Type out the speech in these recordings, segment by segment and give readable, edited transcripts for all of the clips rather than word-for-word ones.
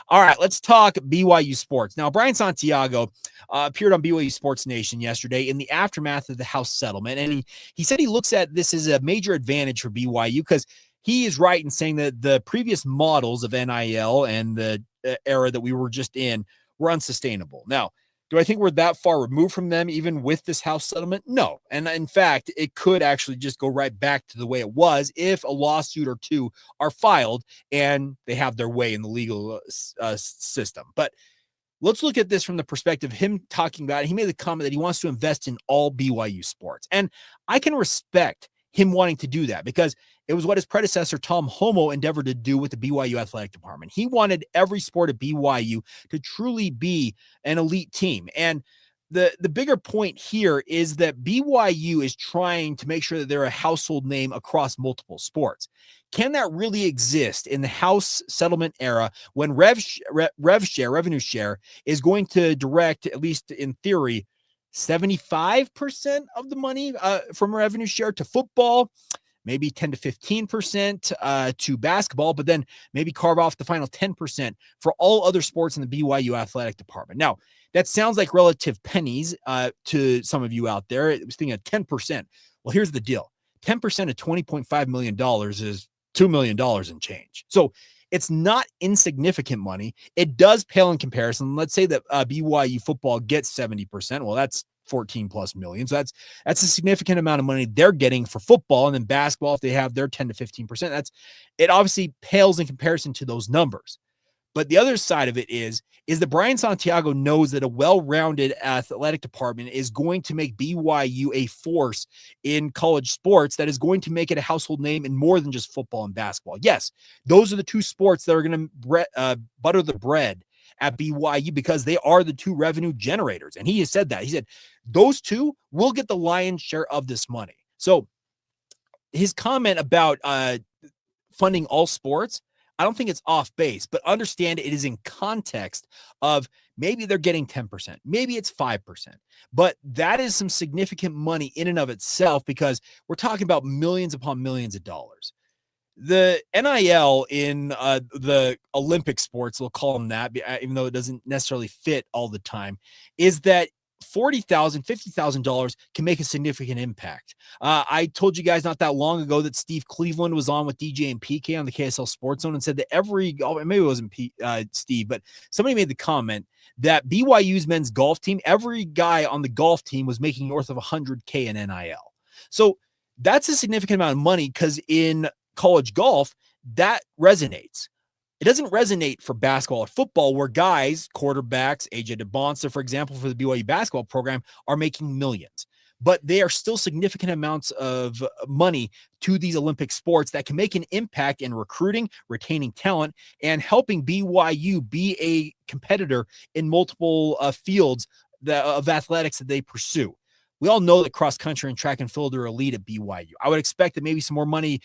All right, let's talk BYU sports. Now, Brian Santiago appeared on BYU Sports Nation yesterday in the aftermath of the House settlement, and he said he looks at this as a major advantage for BYU because he is right in saying that the previous models of NIL and the era that we were just in were unsustainable. Now, do I think we're that far removed from them, even with this House settlement? No. And in fact, it could actually just go right back to the way it was if a lawsuit or two are filed and they have their way in the legal system. But let's look at this from the perspective of him talking about it. He made the comment that he wants to invest in all BYU sports. And I can respect him wanting to do that because it was what his predecessor, Tom Homo, endeavored to do with the BYU athletic department. He wanted every sport at BYU to truly be an elite team. And the bigger point here is that BYU is trying to make sure that they're a household name across multiple sports. Can that really exist in the House settlement era when revenue share, is going to direct, at least in theory, 75% of the money from revenue share to football, maybe 10 to 15% to basketball, but then maybe carve off the final 10% for all other sports in the BYU athletic department. Now, that sounds like relative pennies to some of you out there. It was thinking of 10%. Well, here's the deal. 10% of $20.5 million is $2 million in change. So it's not insignificant money. It does pale in comparison. Let's say that BYU football gets 70%. Well, that's 14 plus million. So that's a significant amount of money they're getting for football. And then basketball, if they have their 10 to 15%, it obviously pales in comparison to those numbers. But the other side of it is that Brian Santiago knows that a well-rounded athletic department is going to make BYU a force in college sports that is going to make it a household name in more than just football and basketball. Yes, those are the two sports that are going to butter the bread at BYU because they are the two revenue generators. And he has said that. He said, those two will get the lion's share of this money. So his comment about funding all sports, I don't think it's off base, but understand it is in context of maybe they're getting 10%, maybe it's 5%, but that is some significant money in and of itself because we're talking about millions upon millions of dollars. The NIL in the Olympic sports, we'll call them that, even though it doesn't necessarily fit all the time, is that $40,000, $50,000 can make a significant impact. I told you guys not that long ago that Steve Cleveland was on with DJ and PK on the KSL Sports Zone and said that maybe it wasn't Steve, but somebody made the comment that BYU's men's golf team, every guy on the golf team was making north of $100K in NIL. So that's a significant amount of money because in college golf, that resonates. It doesn't resonate for basketball or football where guys, quarterbacks, AJ DeBonster, for example, for the BYU basketball program, are making millions. But they are still significant amounts of money to these Olympic sports that can make an impact in recruiting, retaining talent, and helping BYU be a competitor in multiple fields of athletics that they pursue. We all know that cross country and track and field are elite at BYU. I would expect that maybe some more money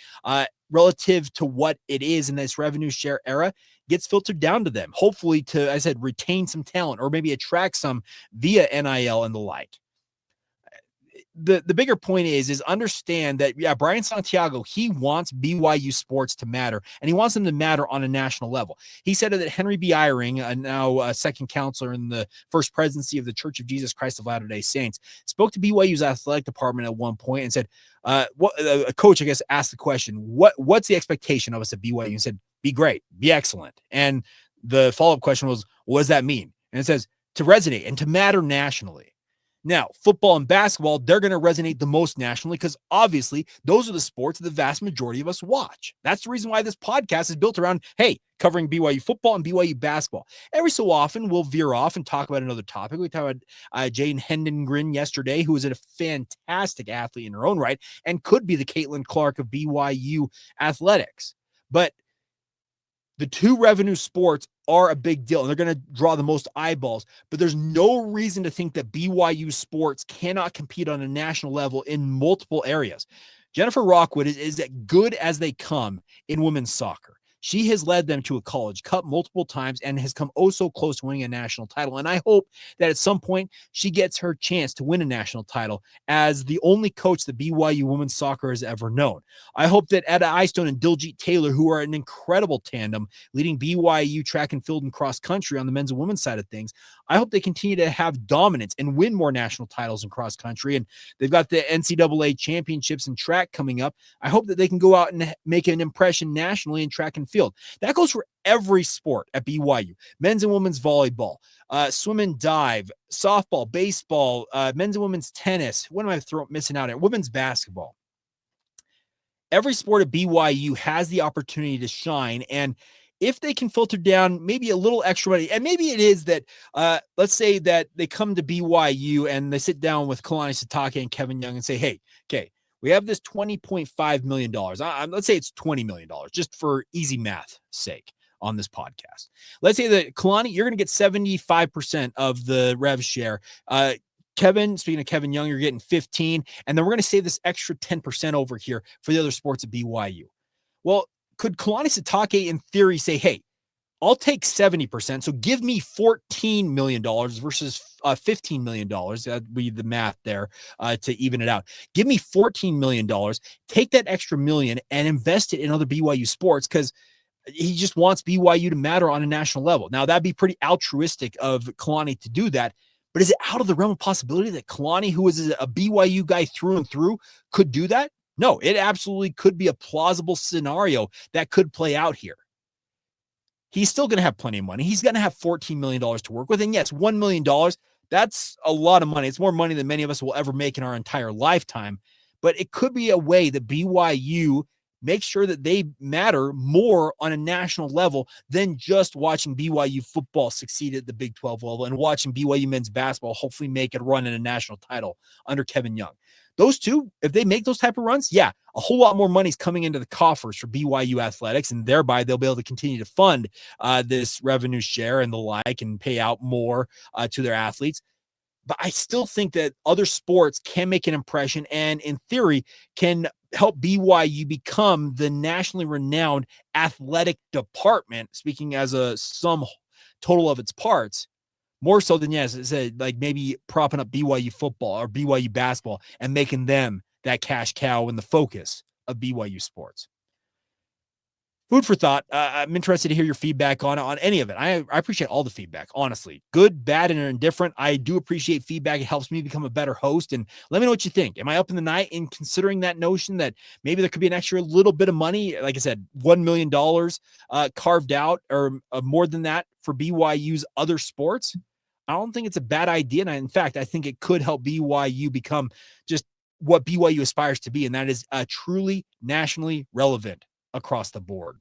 relative to what it is in this revenue share era gets filtered down to them, hopefully to, as I said, retain some talent or maybe attract some via NIL and the like. The bigger point is understand that, yeah, Brian Santiago, he wants BYU sports to matter, and he wants them to matter on a national level. He said that Henry B. Eyring, now a second counselor in the first presidency of the Church of Jesus Christ of Latter-day Saints, spoke to BYU's athletic department at one point and said, a coach, I guess, asked the question, what's the expectation of us at BYU? And said, be great, be excellent. And the follow-up question was, what does that mean? And it says, to resonate and to matter nationally. Now, football and basketball, they're going to resonate the most nationally because obviously those are the sports that the vast majority of us watch. That's the reason why this podcast is built around, hey, covering BYU football and BYU basketball. Every so often, we'll veer off and talk about another topic. We talked about Jane Hendengren yesterday, who is a fantastic athlete in her own right and could be the Caitlin Clark of BYU athletics. But the two revenue sports are a big deal, and they're going to draw the most eyeballs, but there's no reason to think that BYU sports cannot compete on a national level in multiple areas. Jennifer Rockwood is as good as they come in women's soccer. She has led them to a college cup multiple times and has come oh so close to winning a national title. And I hope that at some point she gets her chance to win a national title as the only coach that BYU women's soccer has ever known. I hope that Etta Eyestone and Diljit Taylor, who are an incredible tandem leading BYU track and field and cross country on the men's and women's side of things, I hope they continue to have dominance and win more national titles in cross country. And they've got the NCAA championships in track coming up. I hope that they can go out and make an impression nationally in track and field. That goes for every sport at BYU. Men's and women's volleyball, swim and dive, softball, baseball, men's and women's tennis. What am I missing out here? Women's basketball. Every sport at BYU has the opportunity to shine. And if they can filter down maybe a little extra money, and maybe it is that, let's say that they come to BYU and they sit down with Kalani Sitake and Kevin Young and say, hey, okay, we have this $20.5 million. Let's say it's $20 million, just for easy math sake on this podcast. Let's say that Kalani, you're going to get 75% of the rev share. Kevin, speaking of Kevin Young, you're getting 15, and then we're going to save this extra 10% over here for the other sports at BYU. Well, could Kalani Sitake in theory say, hey, I'll take 70%, so give me $14 million versus $15 million. That'd be the math there to even it out. Give me $14 million, take that extra million and invest it in other BYU sports because he just wants BYU to matter on a national level. Now, that'd be pretty altruistic of Kalani to do that, but is it out of the realm of possibility that Kalani, who is a BYU guy through and through, could do that? No, it absolutely could be a plausible scenario that could play out here. He's still going to have plenty of money. He's going to have $14 million to work with. And yes, $1 million, that's a lot of money. It's more money than many of us will ever make in our entire lifetime. But it could be a way that BYU makes sure that they matter more on a national level than just watching BYU football succeed at the Big 12 level and watching BYU men's basketball hopefully make it run in a national title under Kevin Young. Those two, if they make those type of runs, yeah, a whole lot more money is coming into the coffers for BYU athletics, and thereby they'll be able to continue to fund this revenue share and the like and pay out more to their athletes. But I still think that other sports can make an impression and, in theory, can help BYU become the nationally renowned athletic department, speaking as a sum total of its parts, more so than, yes, it said, like maybe propping up BYU football or BYU basketball and making them that cash cow and the focus of BYU sports. Food for thought. I'm interested to hear your feedback on any of it. I appreciate all the feedback, honestly. Good, bad, and indifferent. I do appreciate feedback. It helps me become a better host. And let me know what you think. Am I up in the night in considering that notion that maybe there could be an extra little bit of money, like I said, $1 million carved out or more than that for BYU's other sports? I don't think it's a bad idea. And in fact, I think it could help BYU become just what BYU aspires to be, and that is truly nationally relevant across the board.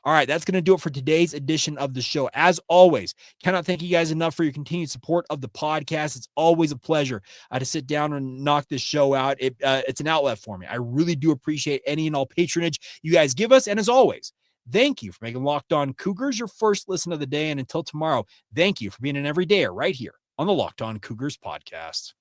All right, that's going to do it for today's edition of the show. As always, cannot thank you guys enough for your continued support of the podcast. It's always a pleasure to sit down and knock this show out. It's an outlet for me. I really do appreciate any and all patronage you guys give us. And as always, thank you for making Locked On Cougars your first listen of the day. And until tomorrow, thank you for being an everydayer right here on the Locked On Cougars podcast.